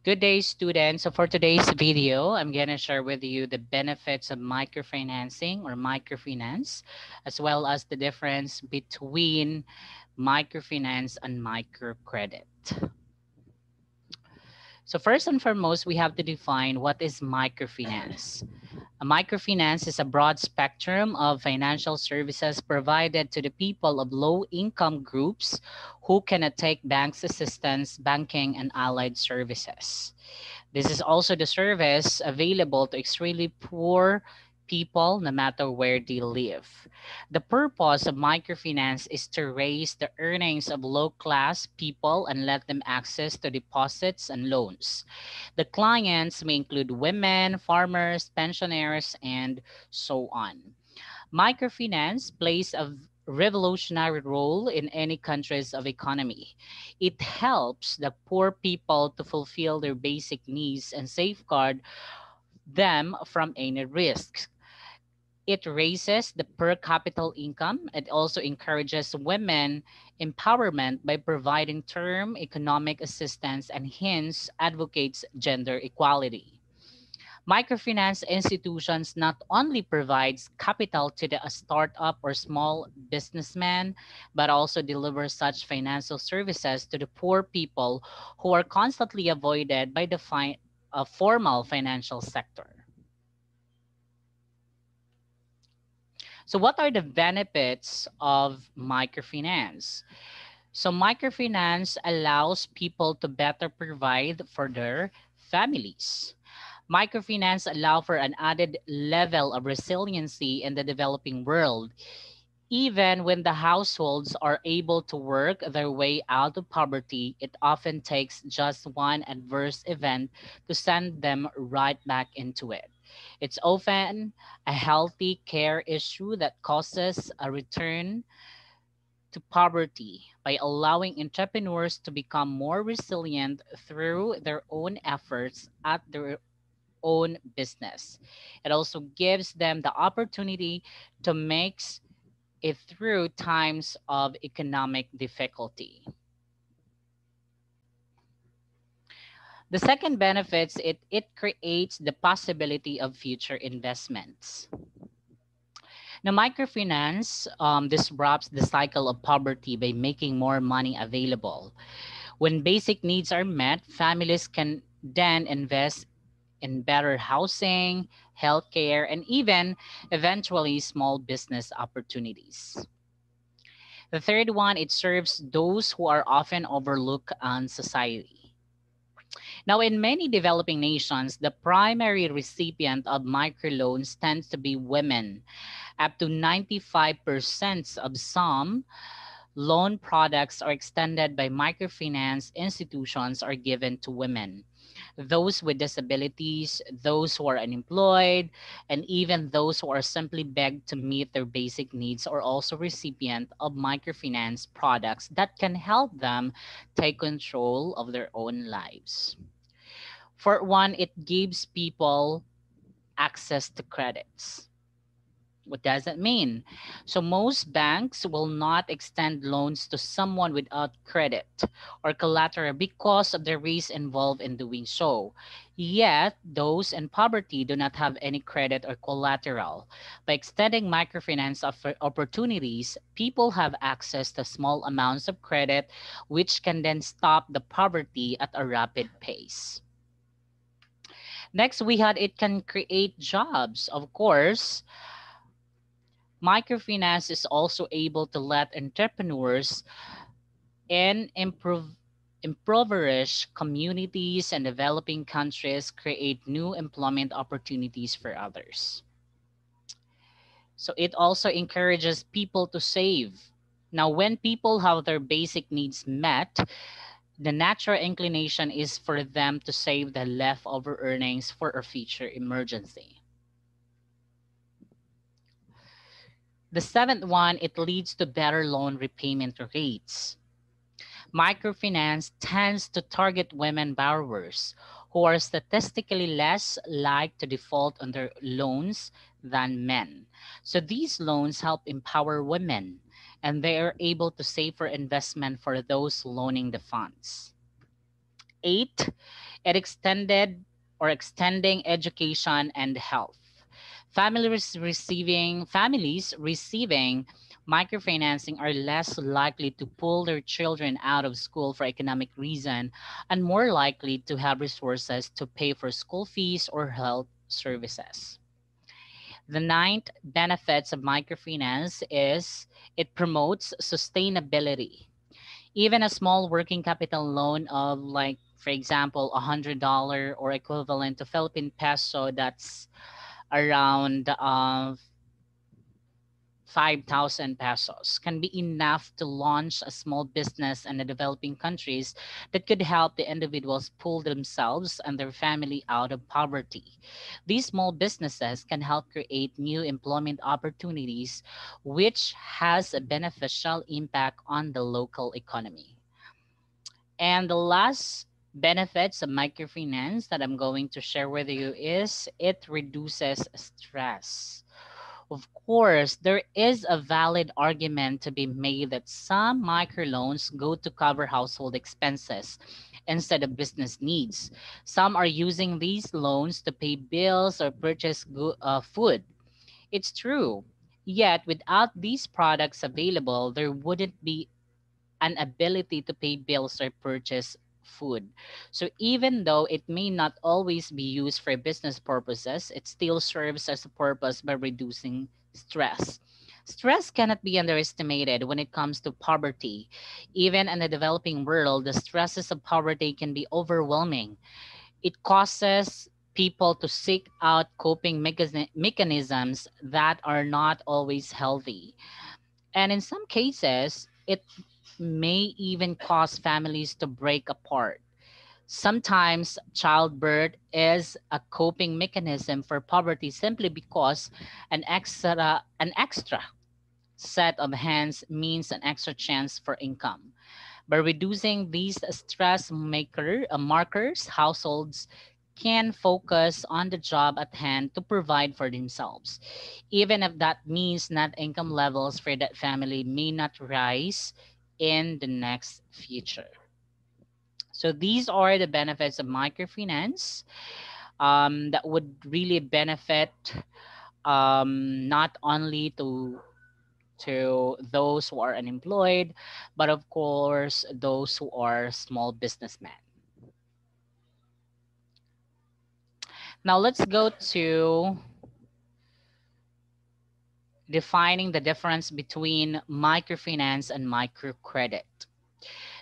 Good day, students. So for today's video, I'm going to share with you the benefits of microfinancing or microfinance, as well as the difference between microfinance and microcredit. So first and foremost, we have to define what is microfinance. A microfinance is a broad spectrum of financial services provided to the people of low income groups who cannot take banks assistance, banking, and allied services. This is also the service available to extremely poor people no matter where they live. The purpose of microfinance is to raise the earnings of low class people and let them access to deposits and loans. The clients may include women, farmers, pensioners, and so on. Microfinance plays a revolutionary role in any countries of economy. It helps the poor people to fulfill their basic needs and safeguard them from any risks. It raises the per capita income. It also encourages women empowerment by providing term economic assistance and hence advocates gender equality. Microfinance institutions not only provides capital to the startup or small businessman, but also deliver such financial services to the poor people who are constantly avoided by the formal financial sector. So, what are the benefits of microfinance? So, microfinance allows people to better provide for their families. Microfinance allow for an added level of resiliency in the developing world. Even when the households are able to work their way out of poverty, it often takes just one adverse event to send them right back into it. It's often a healthy care issue that causes a return to poverty by allowing entrepreneurs to become more resilient through their own efforts at their own business. It also gives them the opportunity to make it through times of economic difficulty. The second benefits it creates the possibility of future investments. Now, microfinance disrupts the cycle of poverty by making more money available. When basic needs are met, families can then invest in better housing, healthcare, and even eventually small business opportunities. The third one, it serves those who are often overlooked on society. Now, in many developing nations, the primary recipient of microloans tends to be women. Up to 95% of some loan products are extended by microfinance institutions are given to women, those with disabilities, those who are unemployed, and even those who are simply begged to meet their basic needs are also recipient of microfinance products that can help them take control of their own lives. For one, it gives people access to credits. What does that mean? So most banks will not extend loans to someone without credit or collateral because of the risk involved in doing so. Yet, those in poverty do not have any credit or collateral. By extending microfinance opportunities, people have access to small amounts of credit, which can then stop the poverty at a rapid pace. Next, we had it can create jobs. Of course, microfinance is also able to let entrepreneurs in impoverished communities and developing countries create new employment opportunities for others. So it also encourages people to save. Now, when people have their basic needs met, the natural inclination is for them to save the leftover earnings for a future emergency. The seventh one, it leads to better loan repayment rates. Microfinance tends to target women borrowers who are statistically less likely to default on their loans than men. So these loans help empower women and they are able to save for investment for those loaning the funds. Eight, It extended or extending education and health. Families receiving microfinancing are less likely to pull their children out of school for economic reason and more likely to have resources to pay for school fees or health services. The ninth benefits of microfinance is it promotes sustainability. Even a small working capital loan of like, for example, $100 or equivalent to Philippine peso, that's around 5,000 pesos, can be enough to launch a small business in the developing countries that could help the individuals pull themselves and their family out of poverty. These small businesses can help create new employment opportunities, which has a beneficial impact on the local economy. And the last benefits of microfinance that I'm going to share with you is it reduces stress. Of course, there is a valid argument to be made that some microloans go to cover household expenses instead of business needs. Some are using these loans to pay bills or purchase food. It's true. Yet, without these products available, there wouldn't be an ability to pay bills or purchase food. So even though it may not always be used for business purposes, it still serves as a purpose by reducing stress. Stress cannot be underestimated when it comes to poverty. Even in the developing world, the stresses of poverty can be overwhelming. It causes people to seek out coping mechanisms that are not always healthy. And in some cases, it may even cause families to break apart. Sometimes childbirth is a coping mechanism for poverty simply because an extra set of hands means an extra chance for income. By reducing these markers, households can focus on the job at hand to provide for themselves, even if that means net income levels for that family may not rise in the next future. So these are the benefits of microfinance that would really benefit not only to those who are unemployed, but of course those who are small businessmen. Now let's go to defining the difference between microfinance and microcredit.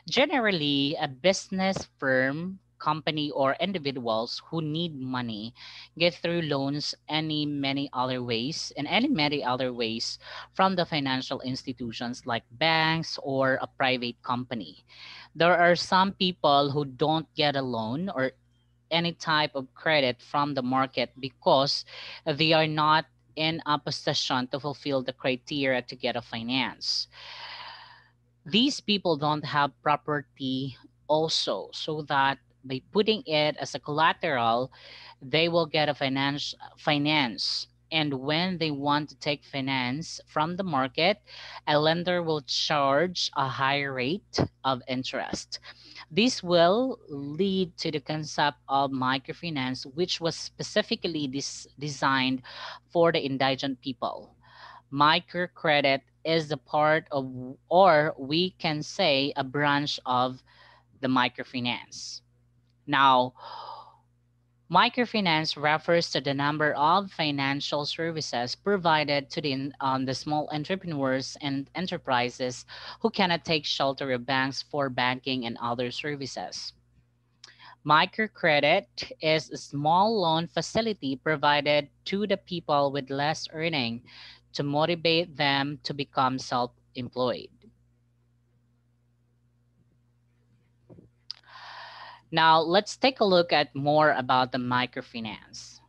Generally, a business firm, company, or individuals who need money get through loans any many other ways from the financial institutions like banks or a private company. There are some people who don't get a loan or any type of credit from the market because they are not in a position to fulfill the criteria to get a finance. These people don't have property also, so that by putting it as a collateral, they will get a finance. And when they want to take finance from the market, a lender will charge a higher rate of interest. This will lead to the concept of microfinance, which was specifically designed for the indigent people. Microcredit is the part of, or we can say, a branch of the microfinance. Now, microfinance refers to the number of financial services provided to the small entrepreneurs and enterprises who cannot take shelter of banks for banking and other services. Microcredit is a small loan facility provided to the people with less earning to motivate them to become self-employed. Now, let's take a look at more about the microfinance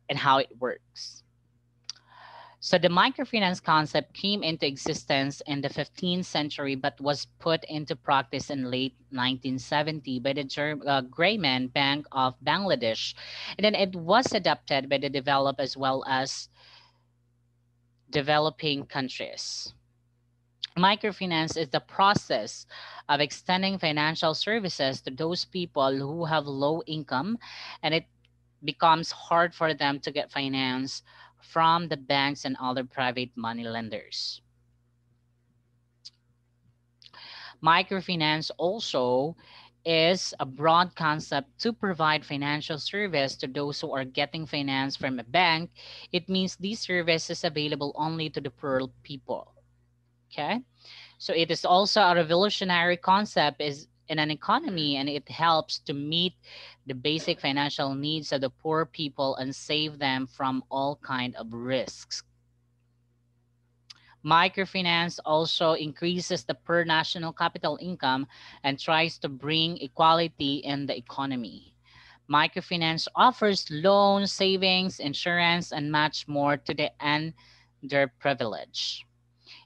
and how it works. So the microfinance concept came into existence in the 15th century but was put into practice in late 1970 by the Grameen Bank of Bangladesh. And then it was adopted by the developed as well as developing countries. Microfinance is the process of extending financial services to those people who have low income, and it becomes hard for them to get finance from the banks and other private money lenders. Microfinance also is a broad concept to provide financial service to those who are getting finance from a bank. It means these services available only to the poor people. Okay? So it is also a revolutionary concept is in an economy, and it helps to meet the basic financial needs of the poor people and save them from all kind of risks. Microfinance also increases the per national capital income and tries to bring equality in the economy. Microfinance offers loans, savings, insurance, and much more to the underprivileged.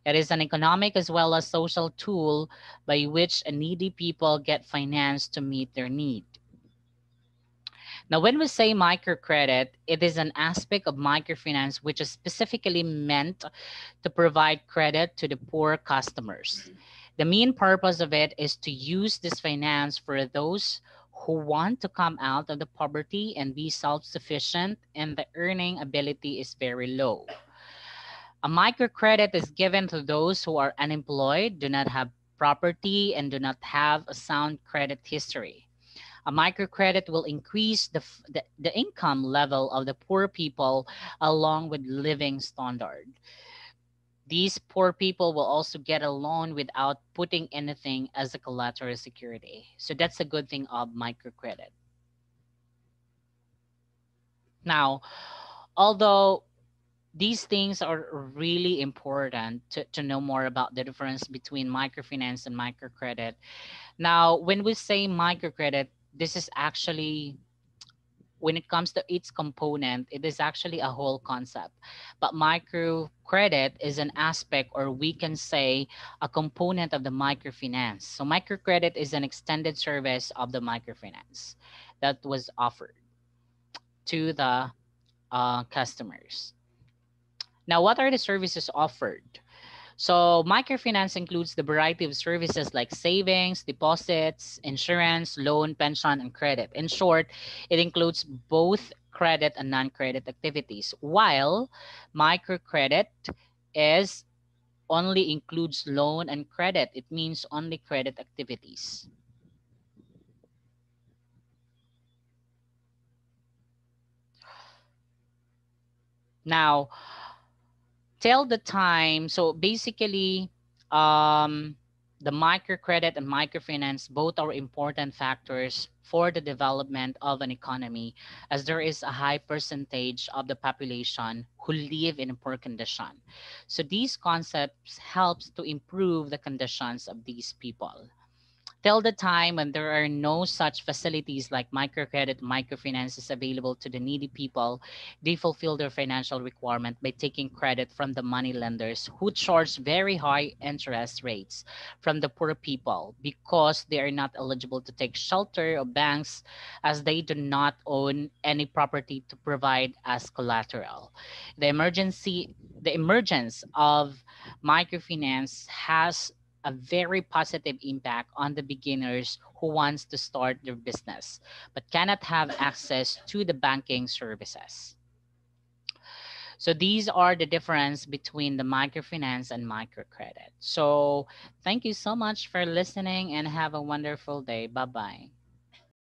It is an economic as well as social tool by which a needy people get finance to meet their need. Now, when we say microcredit, it is an aspect of microfinance which is specifically meant to provide credit to the poor customers. The main purpose of it is to use this finance for those who want to come out of the poverty and be self-sufficient and the earning ability is very low. A microcredit is given to those who are unemployed, do not have property, and do not have a sound credit history. A microcredit will increase the income level of the poor people along with living standard. These poor people will also get a loan without putting anything as a collateral security. So that's a good thing of microcredit. Now, although these things are really important to know more about the difference between microfinance and microcredit. Now, when we say microcredit, this is actually when it comes to its component, it is actually a whole concept. But microcredit is an aspect, or we can say a component of the microfinance. So microcredit is an extended service of the microfinance that was offered to the customers. Now, what are the services offered? So, microfinance includes the variety of services like savings, deposits, insurance, loan, pension, and credit. In short, it includes both credit and non credit activities, while microcredit is only includes loan and credit. It means only credit activities. Now, till the time, so basically, um the microcredit and microfinance both are important factors for the development of an economy, as there is a high percentage of the population who live in a poor condition. So these concepts helps to improve the conditions of these people. Till the time when there are no such facilities like microcredit, microfinances available to the needy people, they fulfill their financial requirement by taking credit from the money lenders who charge very high interest rates from the poor people because they are not eligible to take shelter of banks, as they do not own any property to provide as collateral. The emergency the emergence of microfinance has a very positive impact on the beginners who wants to start their business but cannot have access to the banking services. So these are the difference between the microfinance and microcredit. So thank you so much for listening and have a wonderful day. Bye bye.